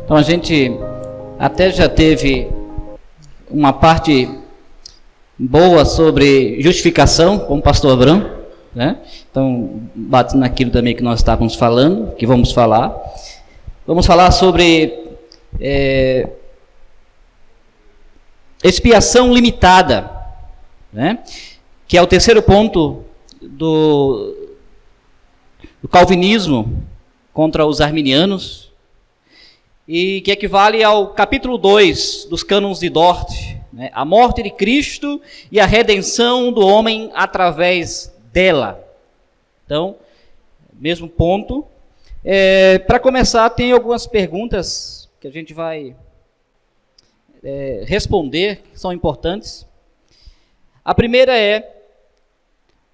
Então a gente até já teve uma parte boa sobre justificação com o pastor Abrão, né? Então, bate naquilo também que nós estávamos falando, que vamos falar. Vamos falar sobre expiação limitada, né? Que é o terceiro ponto do calvinismo contra os arminianos, e que equivale ao capítulo 2 dos Cânones de Dort, né? A morte de Cristo e a redenção do homem através dela. Então, mesmo ponto. Para começar, tem algumas perguntas que a gente vai responder, que são importantes. A primeira é: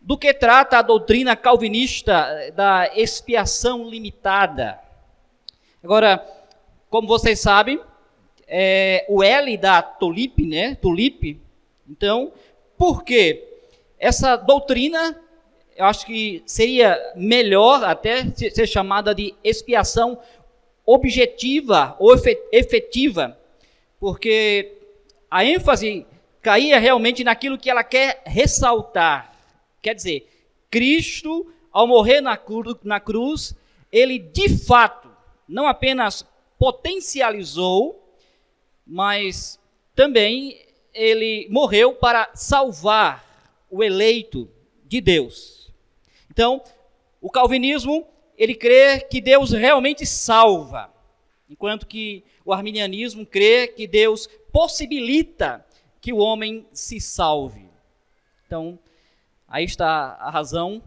do que trata a doutrina calvinista da expiação limitada? Agora, como vocês sabem, o L da Tulip, né? Tulip. Então, por quê? Essa doutrina, eu acho que seria melhor até ser chamada de expiação objetiva ou efetiva, porque a ênfase caía realmente naquilo que ela quer ressaltar. Quer dizer, Cristo, ao morrer na cruz, ele de fato não apenas potencializou, mas também ele morreu para salvar o eleito de Deus. Então, o calvinismo, ele crê que Deus realmente salva, enquanto que o arminianismo crê que Deus possibilita que o homem se salve. Então, aí está a razão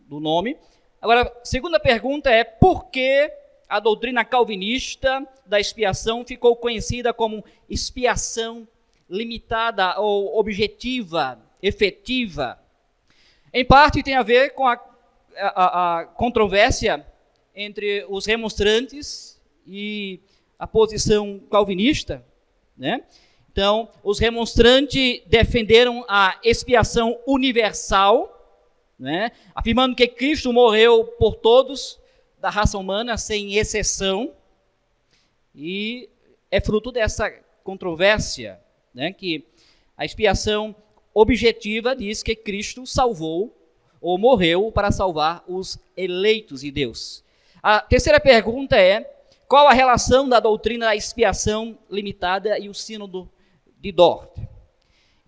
do nome. Agora, a segunda pergunta é: por que a doutrina calvinista da expiação ficou conhecida como expiação limitada ou objetiva, efetiva? Em parte tem a ver com a controvérsia entre os remonstrantes e a posição calvinista, né? Então, os remonstrantes defenderam a expiação universal, né? Afirmando que Cristo morreu por todos da raça humana, sem exceção, e é fruto dessa controvérsia, né? Que a expiação objetiva diz que Cristo salvou ou morreu para salvar os eleitos de Deus. A terceira pergunta é: qual a relação da doutrina da expiação limitada e o sínodo de Dort?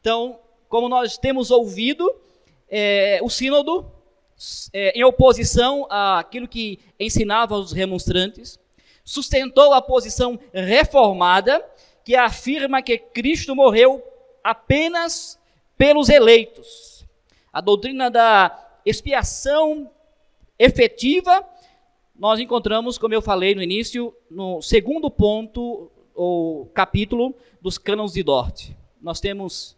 Então, como nós temos ouvido, o sínodo, em oposição àquilo que ensinavam os remonstrantes, sustentou a posição reformada, que afirma que Cristo morreu apenas pelos eleitos. A doutrina da expiação efetiva, nós encontramos, como eu falei no início, no segundo ponto, ou capítulo dos Cânones de Dort. Nós temos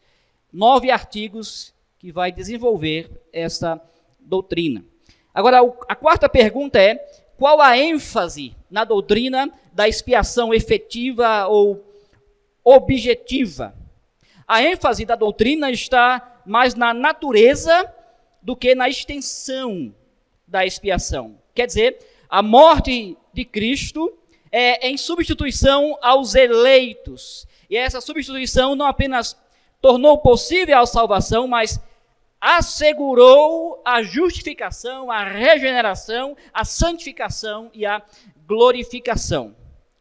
9 artigos que vai desenvolver essa doutrina. Agora, a quarta pergunta é: qual a ênfase na doutrina da expiação efetiva ou objetiva? A ênfase da doutrina está mais na natureza do que na extensão da expiação. Quer dizer, a morte de Cristo é em substituição aos eleitos. E essa substituição não apenas tornou possível a salvação, mas assegurou a justificação, a regeneração, a santificação e a glorificação.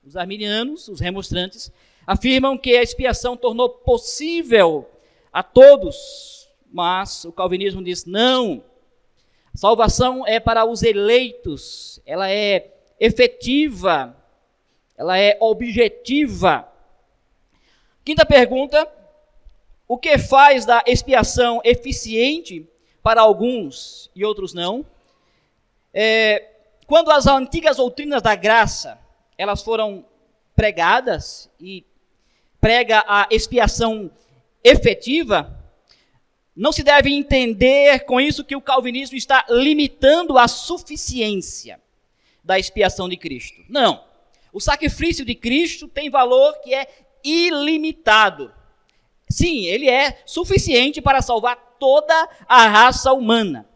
Os arminianos, os remonstrantes, afirmam que a expiação tornou possível a todos, mas o calvinismo diz: não, a salvação é para os eleitos, ela é efetiva, ela é objetiva. Quinta pergunta: o que faz da expiação eficiente para alguns e outros não? Quando as antigas doutrinas da graça, elas foram pregadas, e prega a expiação efetiva, não se deve entender com isso que o calvinismo está limitando a suficiência da expiação de Cristo. Não. O sacrifício de Cristo tem valor que é ilimitado. Sim, ele é suficiente para salvar toda a raça humana.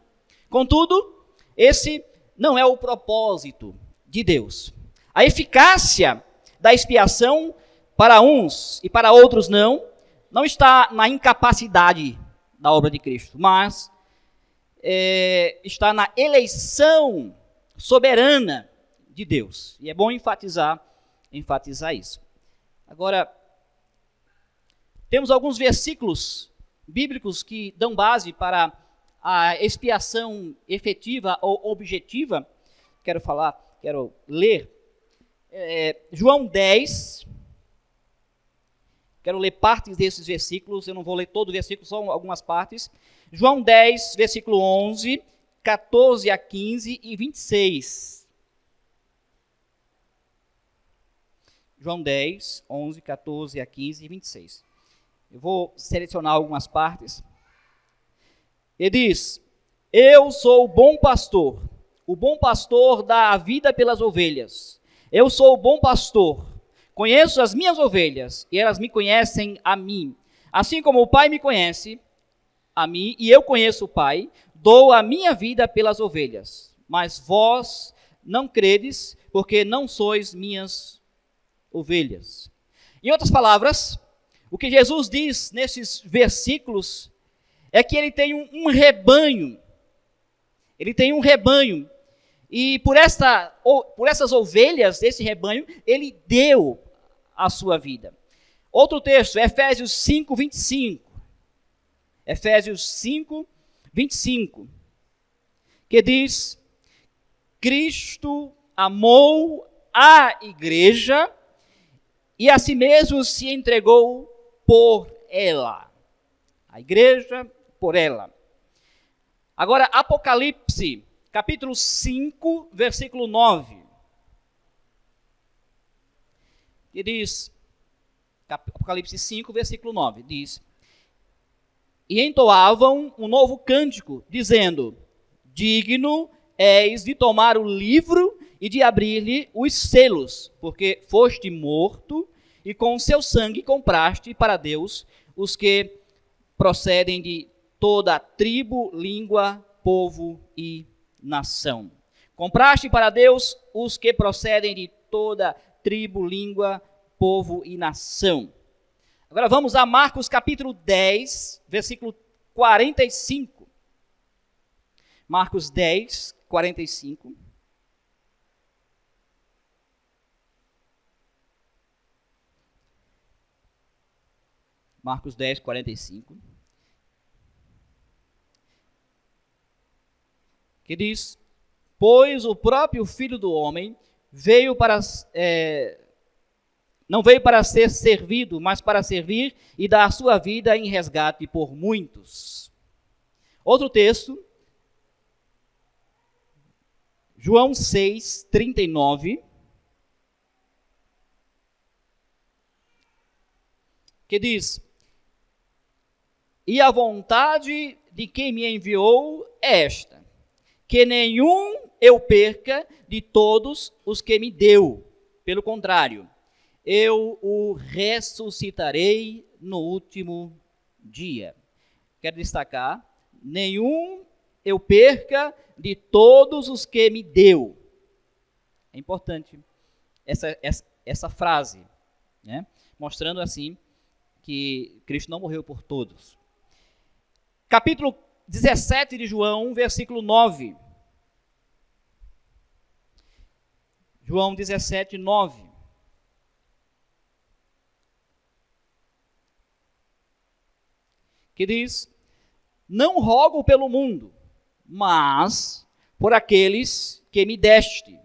Contudo, esse não é o propósito de Deus. A eficácia da expiação para uns e para outros não está na incapacidade da obra de Cristo, mas está na eleição soberana de Deus. E é bom enfatizar isso. Agora, temos alguns versículos bíblicos que dão base para a expiação efetiva ou objetiva. Quero ler. João 10. Quero ler partes desses versículos, eu não vou ler todo o versículo, só algumas partes. João 10, versículo 11, 14 a 15 e 26. João 10, 11, 14 a 15 e 26. Eu vou selecionar algumas partes. Ele diz: eu sou o bom pastor dá a vida pelas ovelhas. Eu sou o bom pastor, conheço as minhas ovelhas e elas me conhecem a mim. Assim como o Pai me conhece a mim e eu conheço o Pai, dou a minha vida pelas ovelhas. Mas vós não credes, porque não sois minhas ovelhas. Em outras palavras, o que Jesus diz nesses versículos é que ele tem um rebanho. Ele tem um rebanho. E por essas ovelhas desse rebanho, ele deu a sua vida. Outro texto, Efésios 5, 25. Efésios 5, 25. Que diz: Cristo amou a igreja e a si mesmo se entregou por ela. A igreja por ela. Agora, Apocalipse, capítulo 5, versículo 9. Que diz, Apocalipse 5, versículo 9, diz: e entoavam um novo cântico, dizendo: digno és de tomar o livro e de abrir-lhe os selos, porque foste morto e com o seu sangue compraste para Deus os que procedem de toda a tribo, língua, povo e nação. Compraste para Deus os que procedem de toda tribo, língua, povo e nação. Agora vamos a Marcos capítulo 10, versículo 45. Marcos 10, 45. Marcos 10, 45. Que diz: pois o próprio Filho do Homem não veio para ser servido, mas para servir e dar a sua vida em resgate por muitos. Outro texto, João 6, 39. Que diz: e a vontade de quem me enviou é esta, que nenhum eu perca de todos os que me deu. Pelo contrário, eu o ressuscitarei no último dia. Quero destacar: nenhum eu perca de todos os que me deu. É importante essa frase, né? Mostrando assim que Cristo não morreu por todos. Capítulo 17 de João, versículo 9. João 17, 9. Que diz: não rogo pelo mundo, mas por aqueles que me deste,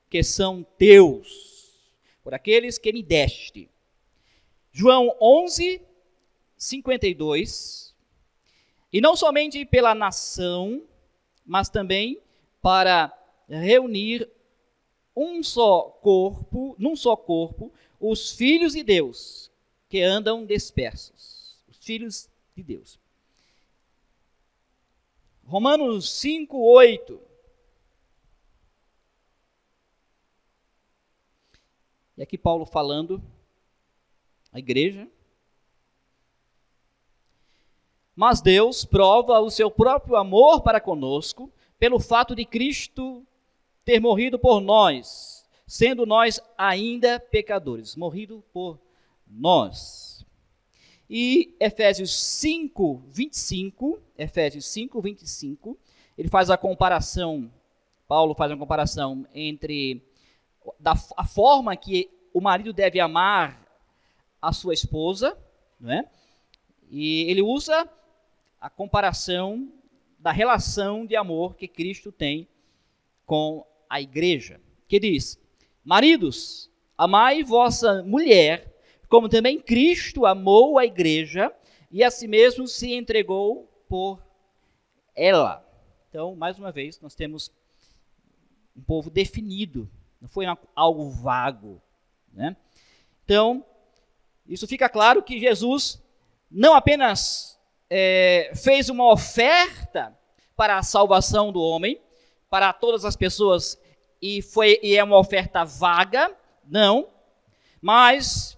que são teus. Por aqueles que me deste. João 11, 52. E não somente pela nação, mas também para reunir num só corpo, os filhos de Deus que andam dispersos. Os filhos de Deus. Romanos 5, 8. E aqui Paulo falando à igreja. Mas Deus prova o seu próprio amor para conosco, pelo fato de Cristo ter morrido por nós, sendo nós ainda pecadores, morrido por nós. E Efésios 5:25, ele faz a comparação, Paulo faz uma comparação entre a forma que o marido deve amar a sua esposa, não é? E ele usa a comparação da relação de amor que Cristo tem com a igreja, que diz: maridos, amai vossa mulher, como também Cristo amou a igreja e a si mesmo se entregou por ela. Então, mais uma vez, nós temos um povo definido, não foi algo vago, né? Então, isso fica claro que Jesus não apenas fez uma oferta para a salvação do homem, para todas as pessoas, e é uma oferta vaga, não, mas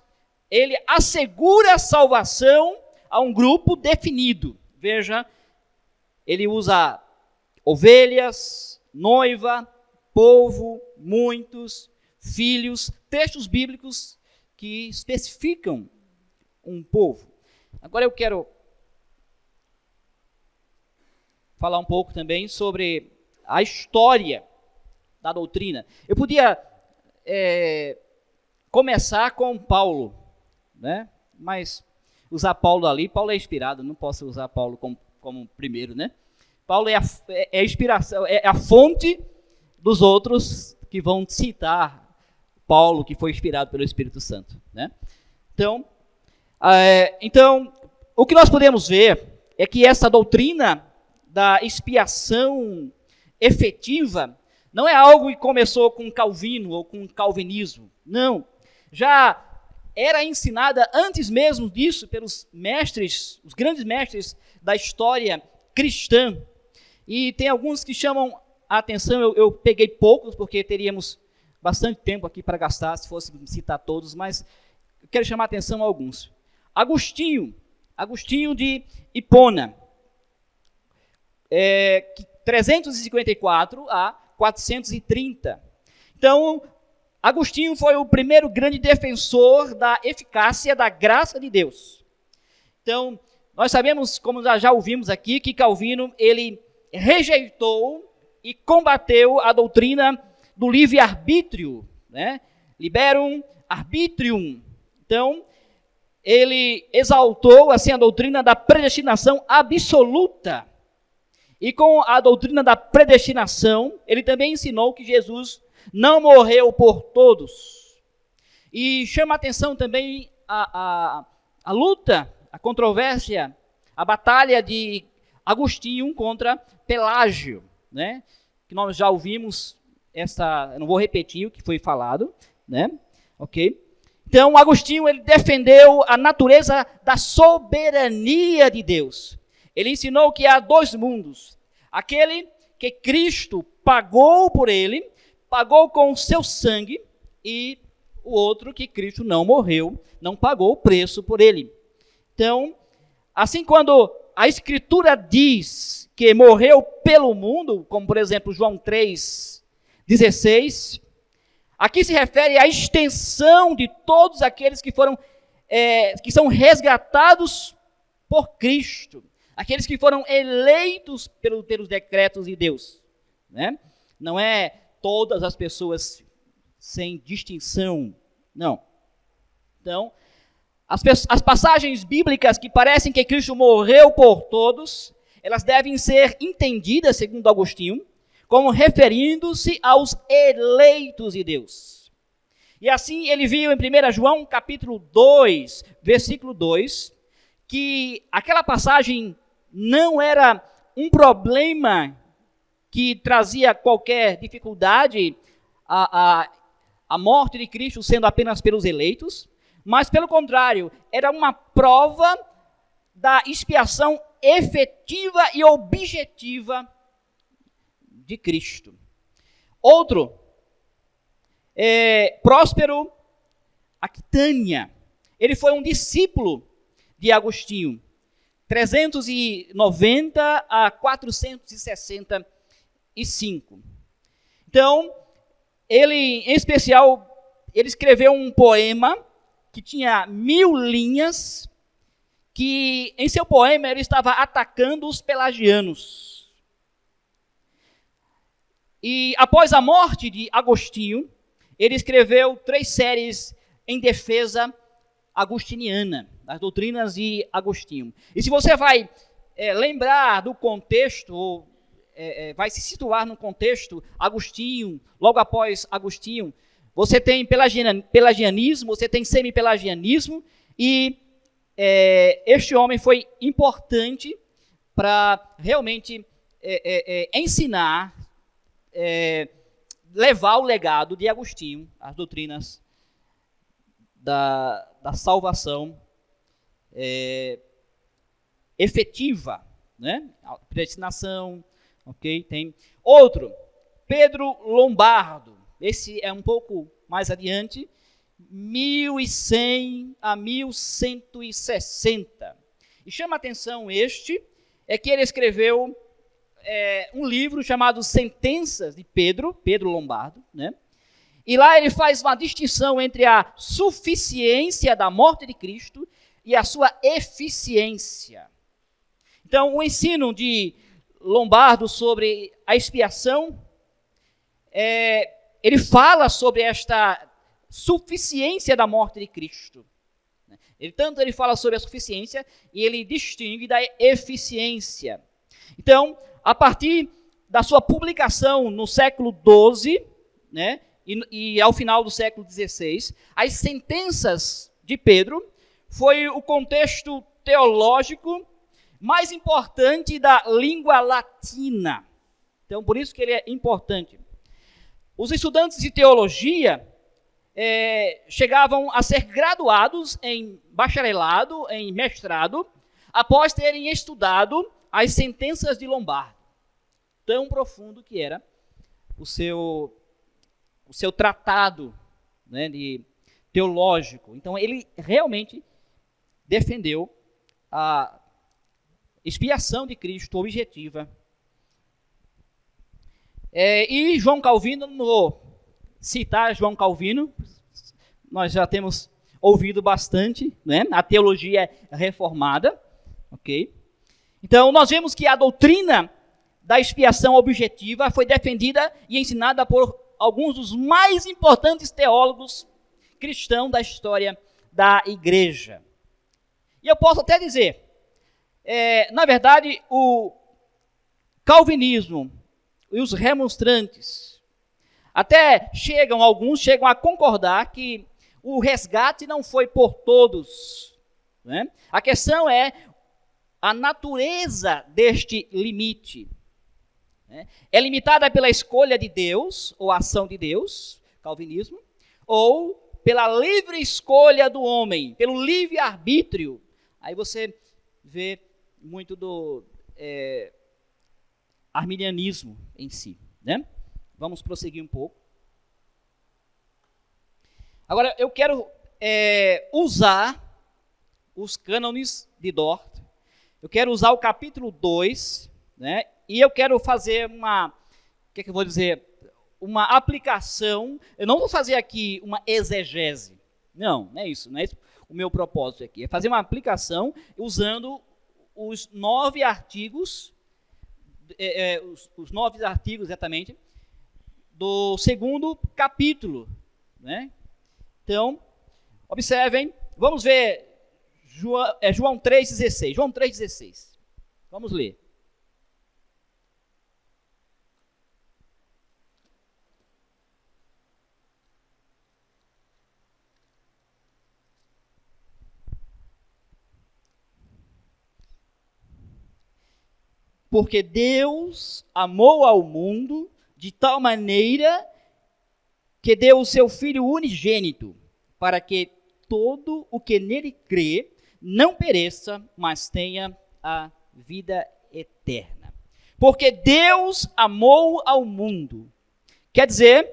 ele assegura a salvação a um grupo definido. Veja, ele usa ovelhas, noiva, povo, muitos, filhos, textos bíblicos que especificam um povo. Agora eu quero falar um pouco também sobre a história da doutrina. Eu podia começar com Paulo, né? Mas usar Paulo ali, Paulo é inspirado, não posso usar Paulo como primeiro, né? Paulo é a inspiração, é a fonte dos outros que vão citar Paulo, que foi inspirado pelo Espírito Santo, né? Então, o que nós podemos ver é que essa doutrina da expiação efetiva não é algo que começou com Calvino ou com calvinismo, não. Já era ensinada antes mesmo disso pelos mestres, os grandes mestres da história cristã. E tem alguns que chamam a atenção, eu peguei poucos, porque teríamos bastante tempo aqui para gastar, se fosse citar todos, mas eu quero chamar a atenção a alguns. Agostinho de Hipona, 354 a 430. Então, Agostinho foi o primeiro grande defensor da eficácia da graça de Deus. Então, nós sabemos, como já ouvimos aqui, que Calvino, ele rejeitou e combateu a doutrina do livre-arbítrio, né? Liberum arbitrium. Então, ele exaltou assim a doutrina da predestinação absoluta. E com a doutrina da predestinação, ele também ensinou que Jesus não morreu por todos. E chama a atenção também a luta, a controvérsia, a batalha de Agostinho contra Pelágio, né? Que nós já ouvimos eu não vou repetir o que foi falado, né? Ok? Então, Agostinho, ele defendeu a natureza da soberania de Deus. Ele ensinou que há dois mundos. Aquele que Cristo pagou por ele, pagou com o seu sangue, e o outro que Cristo não morreu, não pagou o preço por ele. Então, assim quando a Escritura diz que morreu pelo mundo, como por exemplo João 3,16, aqui se refere à extensão de todos aqueles que que são resgatados por Cristo, aqueles que foram eleitos pelos decretos de Deus, né? Não é todas as pessoas sem distinção, não. Então, as passagens bíblicas que parecem que Cristo morreu por todos, elas devem ser entendidas, segundo Agostinho, como referindo-se aos eleitos de Deus. E assim ele viu em 1 João capítulo 2, versículo 2, que aquela passagem não era um problema que trazia qualquer dificuldade, a morte de Cristo sendo apenas pelos eleitos, mas pelo contrário, era uma prova da expiação efetiva e objetiva de Cristo. Outro, Próspero Aquitânia, ele foi um discípulo de Agostinho, 390 a 465. Então, Ele, em especial, ele escreveu um poema que tinha 1000 linhas, que em seu poema ele estava atacando os pelagianos. E após a morte de Agostinho, ele escreveu 3 séries em defesa agostiniana, das doutrinas de Agostinho. E se você vai lembrar do contexto, ou vai se situar no contexto, Agostinho, logo após Agostinho, você tem pelagianismo, você tem semi-pelagianismo, e este homem foi importante para realmente ensinar, levar o legado de Agostinho, as doutrinas da salvação efetiva, né? A predestinação, ok? Tem outro, Pedro Lombardo. Esse é um pouco mais adiante, 1100 a 1160. E chama a atenção que ele escreveu um livro chamado Sentenças de Pedro Lombardo, né? E lá ele faz uma distinção entre a suficiência da morte de Cristo e a sua eficiência. Então, o ensino de Lombardo sobre a expiação, ele fala sobre esta suficiência da morte de Cristo. Tanto ele fala sobre a suficiência e ele distingue da eficiência. Então, a partir da sua publicação no século XII, né, e ao final do século XVI, as sentenças de Pedro foi o contexto teológico mais importante da língua latina. Então, por isso que ele é importante. Os estudantes de teologia chegavam a ser graduados em bacharelado, em mestrado, após terem estudado as sentenças de Lombardo. Tão profundo que era o seu tratado, né, teológico. Então, ele realmente defendeu a expiação de Cristo objetiva. E João Calvino, não vou citar João Calvino, nós já temos ouvido bastante, né, a teologia reformada, ok? Então, nós vemos que a doutrina da expiação objetiva foi defendida e ensinada por alguns dos mais importantes teólogos cristãos da história da igreja. E eu posso até dizer, na verdade, o calvinismo e os remonstrantes até alguns chegam a concordar que o resgate não foi por todos, né? A questão é a natureza deste limite. É limitada pela escolha de Deus, ou ação de Deus, calvinismo, ou pela livre escolha do homem, pelo livre-arbítrio. Aí você vê muito do arminianismo em si, né? Vamos prosseguir um pouco. Agora, eu quero usar os cânones de Dort, eu quero usar o capítulo 2, né? E eu quero fazer uma aplicação. Eu não vou fazer aqui uma exegese. Não é isso. Não é isso o meu propósito aqui. É fazer uma aplicação usando os 9 artigos, os 9 artigos exatamente, do 2º capítulo, né? Então, observem, vamos ver João 3,16. João 3,16. Vamos ler. Porque Deus amou ao mundo de tal maneira que deu o seu Filho unigênito, para que todo o que nele crê não pereça, mas tenha a vida eterna. Porque Deus amou ao mundo. Quer dizer,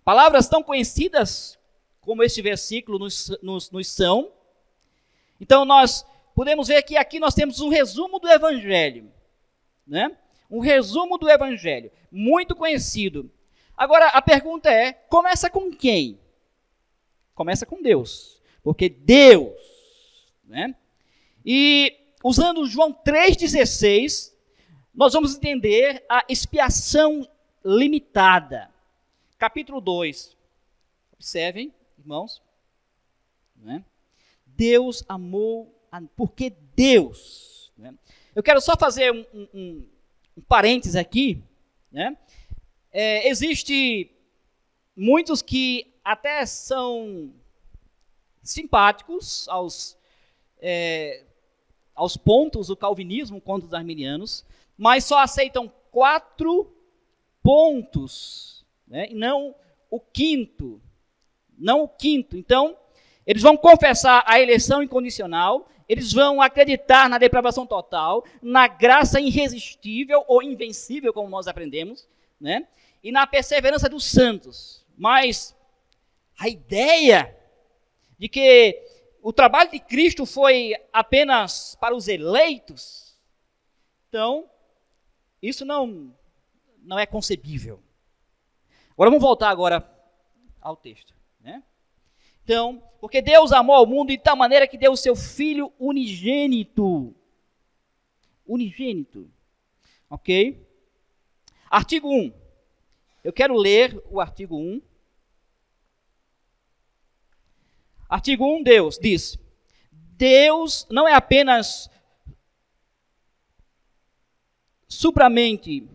palavras tão conhecidas como este versículo nos são. Então nós podemos ver que aqui nós temos um resumo do Evangelho, né? Um resumo do Evangelho, muito conhecido. Agora, a pergunta é, começa com quem? Começa com Deus, porque Deus, né? E usando João 3,16, nós vamos entender a expiação limitada. Capítulo 2. Observem, irmãos. Né? Deus amou, porque Deus. Né? Eu quero só fazer um parênteses aqui. Né? Existe muitos que até são simpáticos aos pontos do calvinismo contra os arminianos, mas só aceitam 4 pontos, né? E não o quinto. Não o quinto. Então, eles vão confessar a eleição incondicional, eles vão acreditar na depravação total, na graça irresistível ou invencível, como nós aprendemos, né? E na perseverança dos santos. Mas a ideia de que o trabalho de Cristo foi apenas para os eleitos, então, isso não é concebível. Agora vamos voltar agora ao texto, né? Então, porque Deus amou ao mundo de tal maneira que deu o seu Filho unigênito. Unigênito. Ok? Artigo 1. Eu quero ler o artigo 1. Artigo 1, Deus diz: Deus não é apenas supramente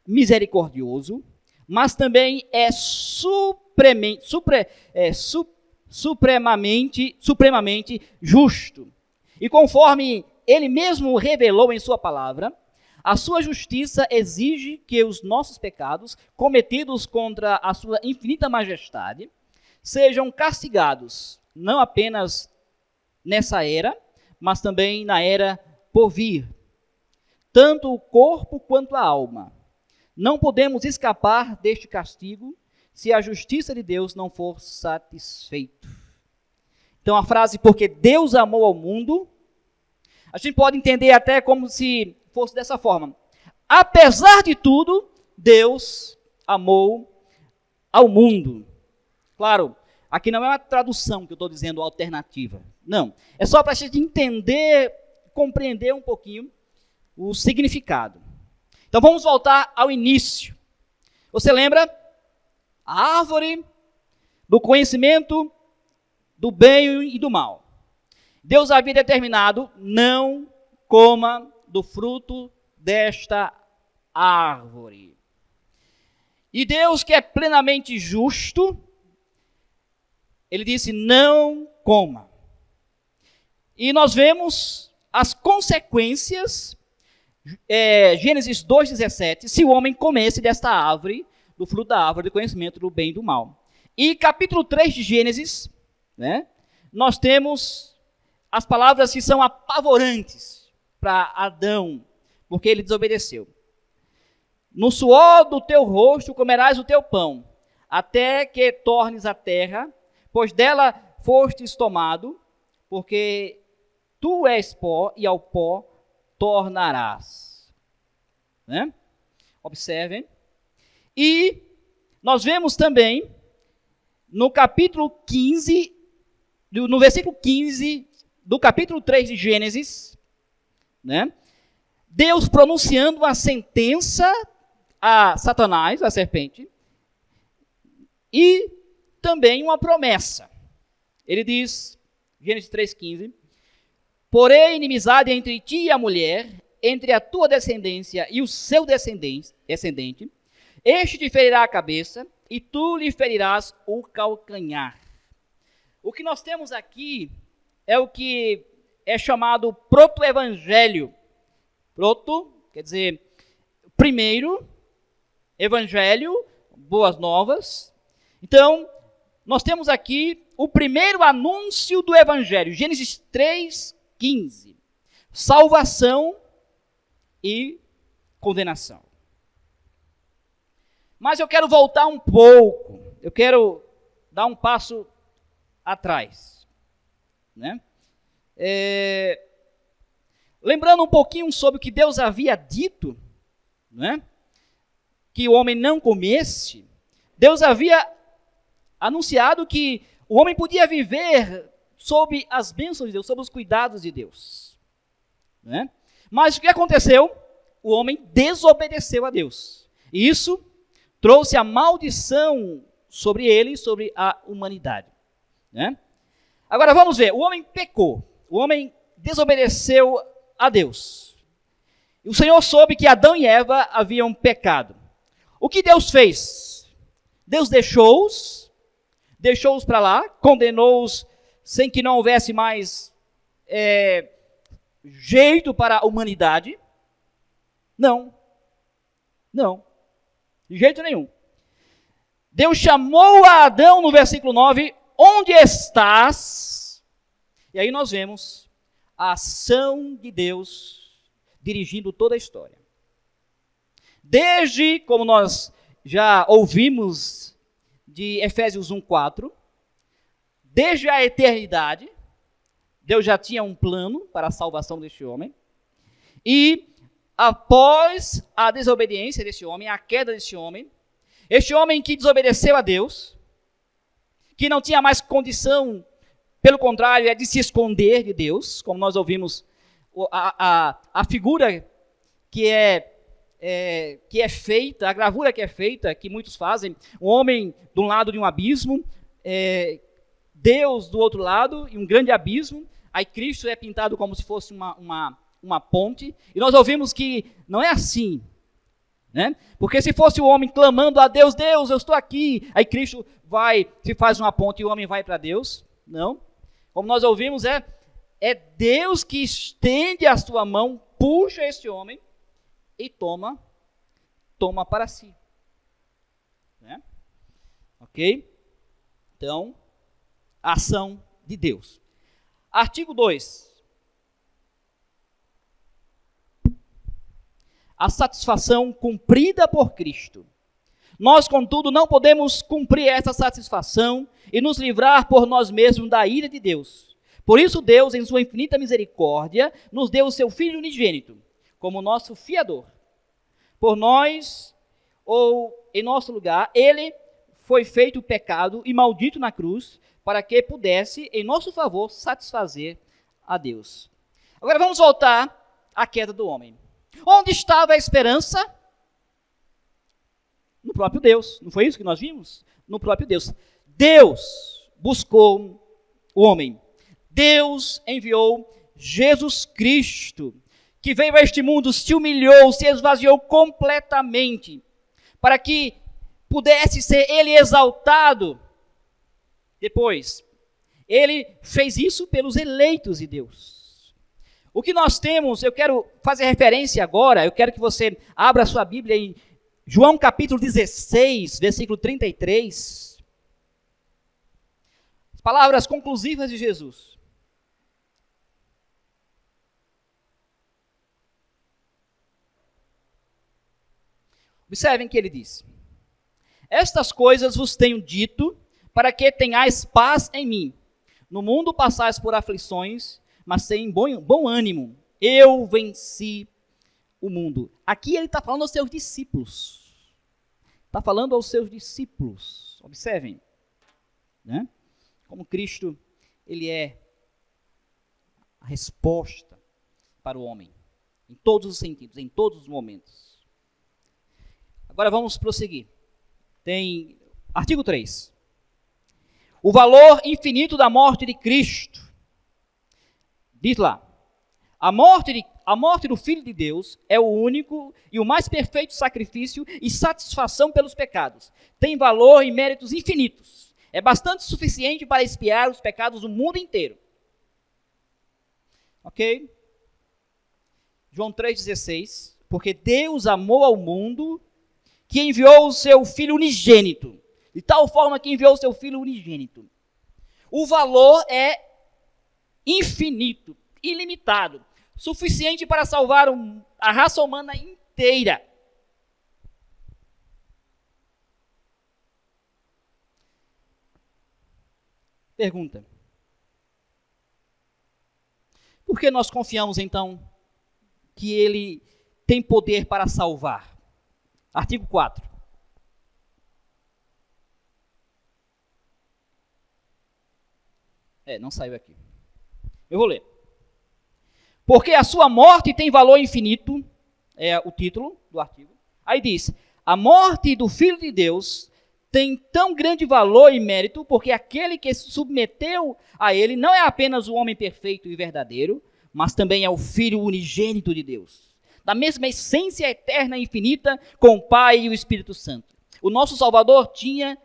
misericordioso, mas também é supremamente justo. E conforme ele mesmo revelou em sua palavra, a sua justiça exige que os nossos pecados, cometidos contra a sua infinita majestade, sejam castigados, não apenas nessa era, mas também na era por vir. Tanto o corpo quanto a alma. Não podemos escapar deste castigo se a justiça de Deus não for satisfeita. Então a frase, porque Deus amou ao mundo, a gente pode entender até como se fosse dessa forma. Apesar de tudo, Deus amou ao mundo. Claro, aqui não é uma tradução que eu estou dizendo alternativa. Não, é só para a gente entender, compreender um pouquinho o significado. Então vamos voltar ao início. Você lembra? A árvore do conhecimento do bem e do mal. Deus havia determinado, não coma do fruto desta árvore. E Deus, que é plenamente justo, ele disse, não coma. E nós vemos as consequências, Gênesis 2,17, se o homem comesse desta árvore, do fruto da árvore do conhecimento do bem e do mal. E capítulo 3 de Gênesis, né, nós temos as palavras que são apavorantes para Adão, porque ele desobedeceu. No suor do teu rosto comerás o teu pão, até que tornes a terra, pois dela fostes tomado, porque tu és pó e ao pó tornarás. Né? Observem. E nós vemos também no capítulo 15, no versículo 15 do capítulo 3 de Gênesis, né? Deus pronunciando uma sentença a Satanás, a serpente, e também uma promessa. Ele diz, Gênesis 3,15, porém inimizade entre ti e a mulher, entre a tua descendência e o seu descendente, este te ferirá a cabeça, e tu lhe ferirás o calcanhar. O que nós temos aqui é o que é chamado proto-evangelho. Proto, quer dizer, primeiro, evangelho, boas novas. Então, nós temos aqui o primeiro anúncio do evangelho, Gênesis 3,15. Salvação e condenação. Mas eu quero voltar um pouco, eu quero dar um passo atrás, né? Lembrando um pouquinho sobre o que Deus havia dito, né? Que o homem não comesse, Deus havia anunciado que o homem podia viver sob as bênçãos de Deus, sob os cuidados de Deus. Né? Mas o que aconteceu? O homem desobedeceu a Deus. E isso trouxe a maldição sobre ele e sobre a humanidade. Né? Agora vamos ver, o homem pecou, o homem desobedeceu a Deus. E o Senhor soube que Adão e Eva haviam pecado. O que Deus fez? Deus deixou-os para lá, condenou-os sem que não houvesse mais jeito para a humanidade? Não, de jeito nenhum. Deus chamou a Adão no versículo 9, onde estás? E aí nós vemos a ação de Deus dirigindo toda a história. Desde, como nós já ouvimos de Efésios 1:4, desde a eternidade, Deus já tinha um plano para a salvação deste homem. E após a desobediência deste homem, a queda deste homem, este homem que desobedeceu a Deus, que não tinha mais condição, pelo contrário, de se esconder de Deus, como nós ouvimos a figura que é feita, a gravura que é feita, que muitos fazem, o homem de um lado de um abismo, Deus do outro lado, e um grande abismo, aí Cristo é pintado como se fosse uma ponte, e nós ouvimos que não é assim, né? Porque se fosse o homem clamando a Deus, Deus, eu estou aqui, aí Cristo se faz uma ponte e o homem vai para Deus, não. Como nós ouvimos, é Deus que estende a sua mão, puxa este homem e toma para si. Né? Ok? Então, a ação de Deus. Artigo 2. A satisfação cumprida por Cristo. Nós, contudo, não podemos cumprir essa satisfação e nos livrar por nós mesmos da ira de Deus. Por isso, Deus, em sua infinita misericórdia, nos deu o seu Filho unigênito, como nosso fiador. Por nós, ou em nosso lugar, ele foi feito pecado e maldito na cruz, para que pudesse, em nosso favor, satisfazer a Deus. Agora vamos voltar à queda do homem. Onde estava a esperança? No próprio Deus. Não foi isso que nós vimos? No próprio Deus. Deus buscou o homem. Deus enviou Jesus Cristo, que veio a este mundo, se humilhou, se esvaziou completamente, para que pudesse ser ele exaltado. Depois, ele fez isso pelos eleitos de Deus. O que nós temos, eu quero fazer referência agora, eu quero que você abra a sua Bíblia em João capítulo 16, versículo 33. As palavras conclusivas de Jesus. Observem que ele diz: estas coisas vos tenho dito, para que tenhais paz em mim. No mundo passais por aflições, mas tenham bom ânimo. Eu venci o mundo. Aqui ele está falando aos seus discípulos. Está falando aos seus discípulos. Observem. Né? Como Cristo, ele é a resposta para o homem. Em todos os sentidos, em todos os momentos. Agora vamos prosseguir. Tem artigo 3. O valor infinito da morte de Cristo. Diz lá, a morte do Filho de Deus é o único e o mais perfeito sacrifício e satisfação pelos pecados. Tem valor e méritos infinitos. É bastante suficiente para expiar os pecados do mundo inteiro. Ok? João 3,16. Porque Deus amou ao mundo que enviou o seu Filho unigênito. De tal forma que enviou o seu Filho unigênito. O valor é infinito, ilimitado, suficiente para salvar a raça humana inteira. Pergunta: por que nós confiamos então que ele tem poder para salvar? Artigo 4. Não saiu aqui. Eu vou ler. Porque a sua morte tem valor infinito, é o título do artigo. Aí diz, a morte do Filho de Deus tem tão grande valor e mérito, porque aquele que se submeteu a ele não é apenas o homem perfeito e verdadeiro, mas também é o Filho unigênito de Deus, da mesma essência eterna e infinita com o Pai e o Espírito Santo. O nosso Salvador tinha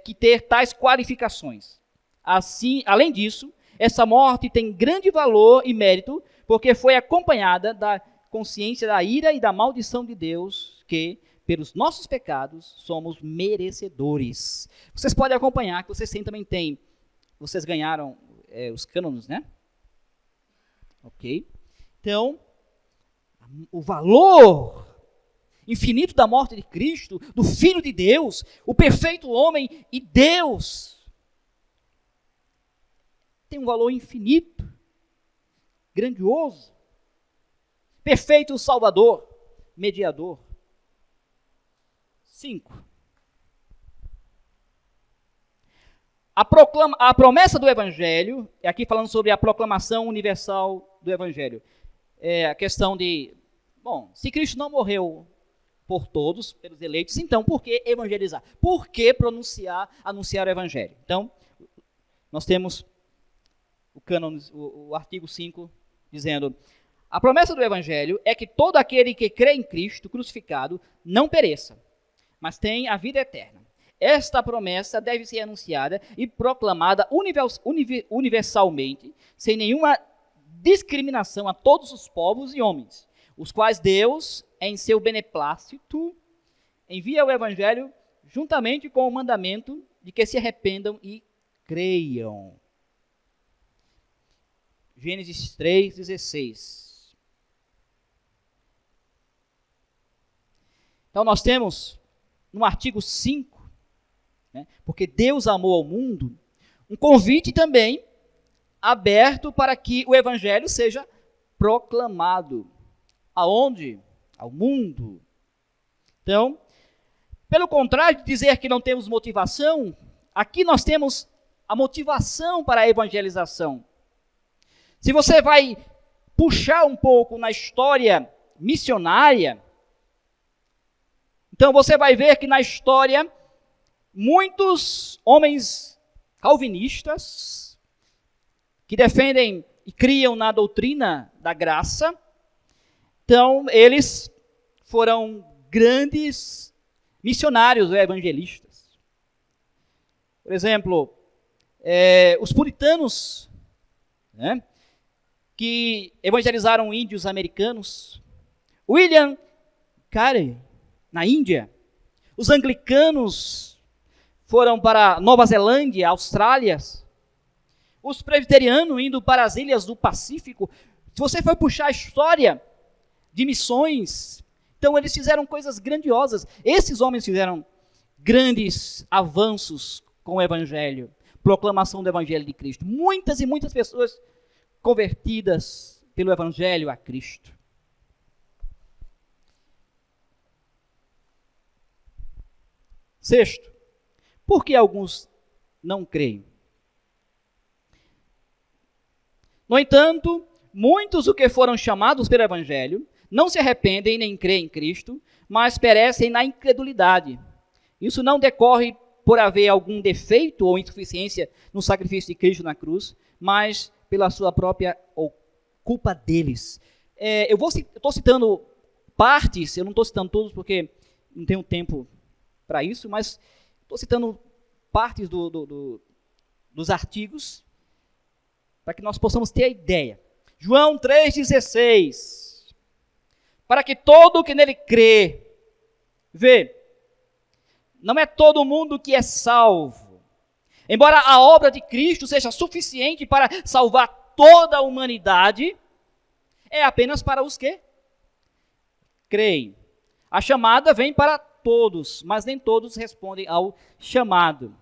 que ter tais qualificações. Assim, além disso, essa morte tem grande valor e mérito, porque foi acompanhada da consciência da ira e da maldição de Deus, que, pelos nossos pecados, somos merecedores. Vocês podem acompanhar, que vocês também têm. Vocês ganharam os cânones, né? Ok? Então, o valor infinito da morte de Cristo, do Filho de Deus, o perfeito homem e Deus, tem um valor infinito, grandioso, perfeito Salvador, mediador. 5. A promessa do Evangelho, aqui falando sobre a proclamação universal do Evangelho, é a questão de, se Cristo não morreu por todos, pelos eleitos, então por que evangelizar? Por que anunciar o Evangelho? Então, nós temos o artigo 5, dizendo, a promessa do Evangelho é que todo aquele que crê em Cristo crucificado não pereça, mas tem a vida eterna. Esta promessa deve ser anunciada e proclamada universalmente, sem nenhuma discriminação a todos os povos e homens, os quais Deus, em seu beneplácito, envia o Evangelho juntamente com o mandamento de que se arrependam e creiam. Gênesis 3:16. Então nós temos no artigo 5, porque Deus amou ao mundo, um convite também aberto para que o Evangelho seja proclamado. Aonde? Ao mundo. Então, pelo contrário de dizer que não temos motivação, aqui nós temos a motivação para a evangelização. Se você vai puxar um pouco na história missionária, então você vai ver que na história, muitos homens calvinistas, que defendem e criam na doutrina da graça, então eles foram grandes missionários ou evangelistas. Por exemplo, os puritanos, que evangelizaram índios americanos, William Carey, na Índia, os anglicanos foram para Nova Zelândia, Austrália, os presbiterianos indo para as ilhas do Pacífico. Se você for puxar a história de missões, então eles fizeram coisas grandiosas. Esses homens fizeram grandes avanços com o Evangelho, proclamação do Evangelho de Cristo. Muitas e muitas pessoas convertidas pelo Evangelho a Cristo. Sexto, por que alguns não creem? No entanto, muitos, os que foram chamados pelo Evangelho, não se arrependem nem creem em Cristo, mas perecem na incredulidade. Isso não decorre por haver algum defeito ou insuficiência no sacrifício de Cristo na cruz, mas pela sua própria culpa deles. Eu estou citando partes, eu não estou citando todos porque não tenho tempo para isso, mas estou citando partes dos artigos para que nós possamos ter a ideia. João 3,16. Para que todo o que nele crê, não é todo mundo que é salvo. Embora a obra de Cristo seja suficiente para salvar toda a humanidade, é apenas para os que creem. A chamada vem para todos, mas nem todos respondem ao chamado.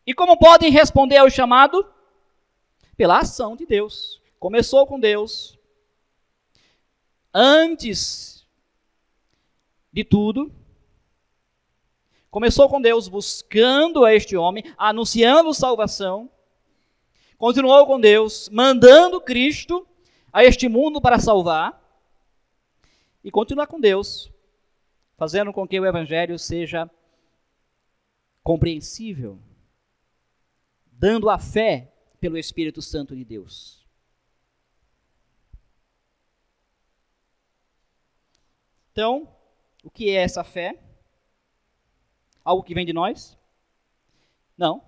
E como podem responder ao chamado? Pela ação de Deus. Começou com Deus. Antes de tudo, começou com Deus buscando a este homem, anunciando salvação, continuou com Deus, mandando Cristo a este mundo para salvar, e continua com Deus, fazendo com que o Evangelho seja compreensível, dando a fé pelo Espírito Santo de Deus. Então, o que é essa fé? Algo que vem de nós? Não.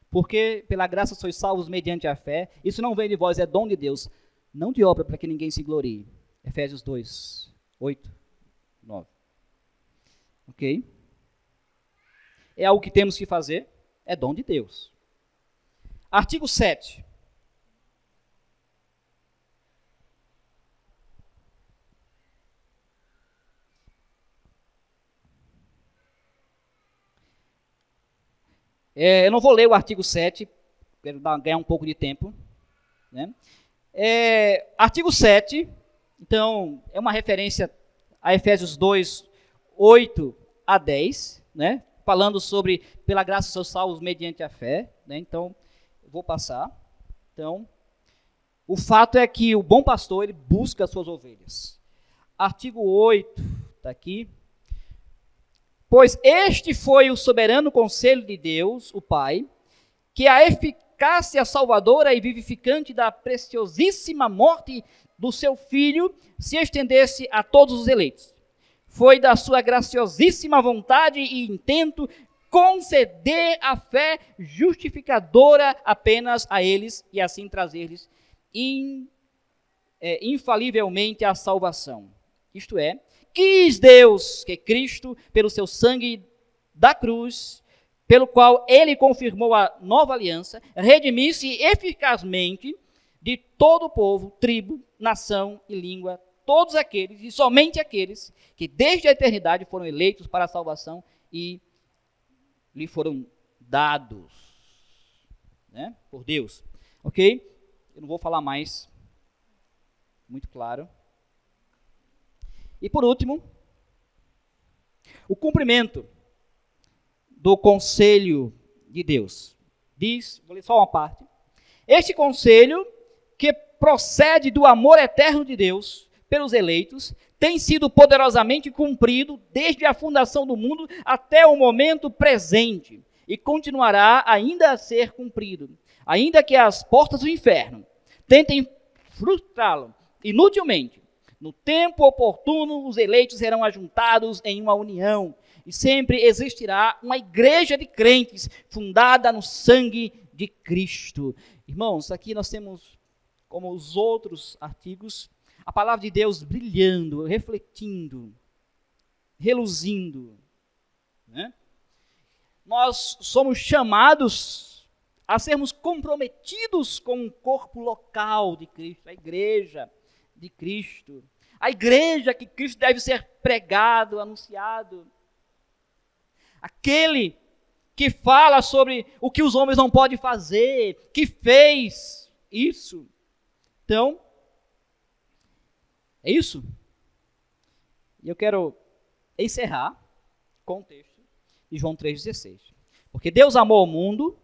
Porque pela graça sois salvos mediante a fé. Isso não vem de vós, é dom de Deus. Não de obra para que ninguém se glorie. Efésios 2, 8, 9. Ok? É algo que temos que fazer. É dom de Deus. Artigo 7. Eu não vou ler o artigo 7, quero ganhar um pouco de tempo. Né? Artigo 7, então, é uma referência a Efésios 2, 8 a 10, né? Falando sobre, pela graça sois salvos mediante a fé. Né? Então, eu vou passar. Então, o fato é que o bom pastor, ele busca as suas ovelhas. Artigo 8, está aqui. Pois este foi o soberano conselho de Deus, o Pai, que a eficácia salvadora e vivificante da preciosíssima morte do seu Filho se estendesse a todos os eleitos. Foi da sua graciosíssima vontade e intento conceder a fé justificadora apenas a eles e assim trazer-lhes infalivelmente a salvação. Isto é, quis Deus que Cristo, pelo seu sangue da cruz, pelo qual ele confirmou a nova aliança, redimisse eficazmente de todo o povo, tribo, nação e língua, todos aqueles e somente aqueles que desde a eternidade foram eleitos para a salvação e lhe foram dados, né, por Deus. Ok? Eu não vou falar mais, muito claro. E por último, o cumprimento do conselho de Deus. Diz, vou ler só uma parte. Este conselho, que procede do amor eterno de Deus pelos eleitos, tem sido poderosamente cumprido desde a fundação do mundo até o momento presente e continuará ainda a ser cumprido, ainda que as portas do inferno tentem frustrá-lo inutilmente. No tempo oportuno, os eleitos serão ajuntados em uma união e sempre existirá uma igreja de crentes fundada no sangue de Cristo. Irmãos, aqui nós temos, como os outros artigos, a palavra de Deus brilhando, refletindo, reluzindo. Né? Nós somos chamados a sermos comprometidos com o corpo local de Cristo, a igreja de Cristo, a igreja que Cristo deve ser pregado, anunciado, aquele que fala sobre o que os homens não podem fazer, que fez isso. Então, é isso. E eu quero encerrar com o texto de João 3,16. Porque Deus amou o mundo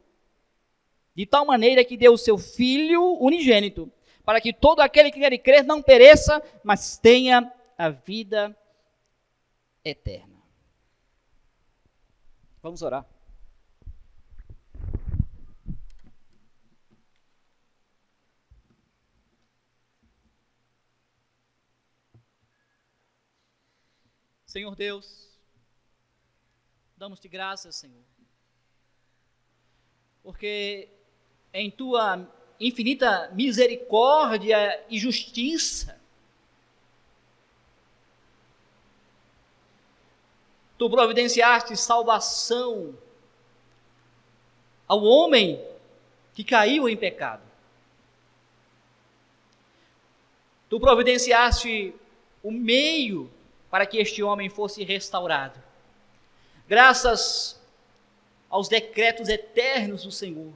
de tal maneira que deu o seu Filho unigênito, para que todo aquele que quer crer não pereça, mas tenha a vida eterna. Vamos orar. Senhor Deus, damos-te graças, Senhor, porque em tua infinita misericórdia e justiça, tu providenciaste salvação ao homem que caiu em pecado. Tu providenciaste o meio para que este homem fosse restaurado. Graças aos decretos eternos do Senhor.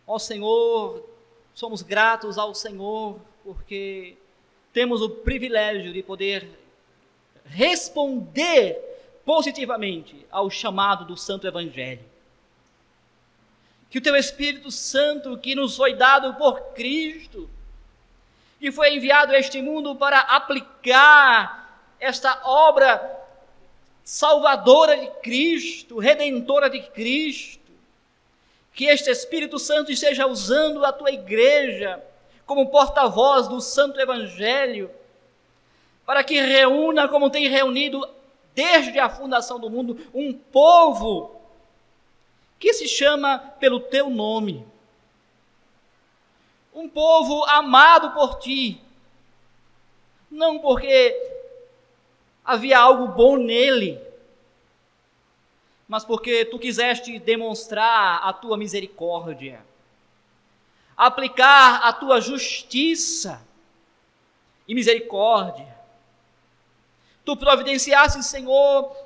Ó Senhor, somos gratos ao Senhor, porque temos o privilégio de poder responder positivamente ao chamado do Santo Evangelho. Que o Teu Espírito Santo, que nos foi dado por Cristo, que foi enviado a este mundo para aplicar esta obra salvadora de Cristo, redentora de Cristo, que este Espírito Santo esteja usando a Tua igreja como porta-voz do Santo Evangelho, para que reúna, como tem reunido desde a fundação do mundo, um povo que se chama pelo Teu nome. Um povo amado por Ti, não porque havia algo bom nele, mas porque Tu quiseste demonstrar a Tua misericórdia, aplicar a Tua justiça e misericórdia. Tu providenciaste, Senhor,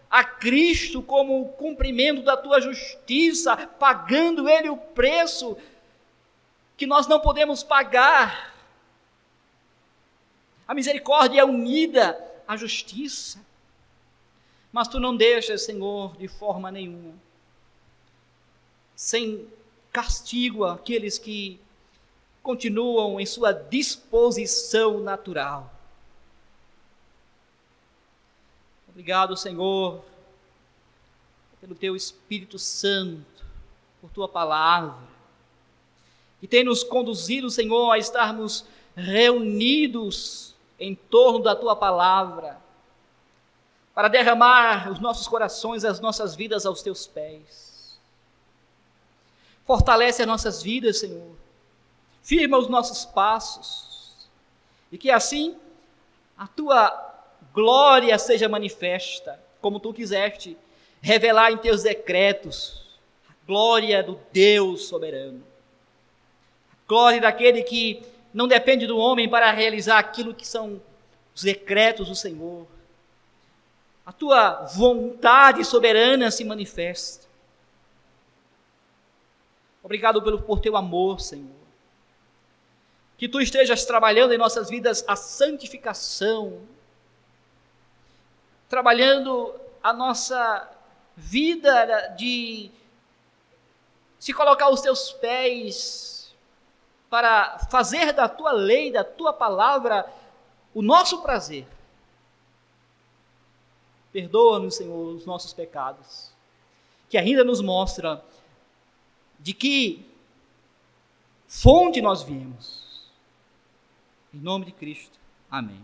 a Cristo como cumprimento da Tua justiça, pagando Ele o preço que nós não podemos pagar. A misericórdia é unida à justiça, mas Tu não deixas, Senhor, de forma nenhuma, sem castigo aqueles que continuam em sua disposição natural. Obrigado, Senhor, pelo Teu Espírito Santo, por Tua palavra, que tem nos conduzido, Senhor, a estarmos reunidos em torno da Tua palavra, para derramar os nossos corações, as nossas vidas aos Teus pés. Fortalece as nossas vidas, Senhor, firma os nossos passos, e que assim a Tua glória seja manifesta, como Tu quiseste revelar em Teus decretos, a glória do Deus soberano, a glória daquele que não depende do homem para realizar aquilo que são os decretos do Senhor. A Tua vontade soberana se manifesta. Obrigado por Teu amor, Senhor. Que Tu estejas trabalhando em nossas vidas a santificação, trabalhando a nossa vida de se colocar aos Teus pés, para fazer da Tua lei, da Tua palavra, o nosso prazer. Perdoa-nos, Senhor, os nossos pecados, que ainda nos mostra de que fonte nós viemos. Em nome de Cristo. Amém.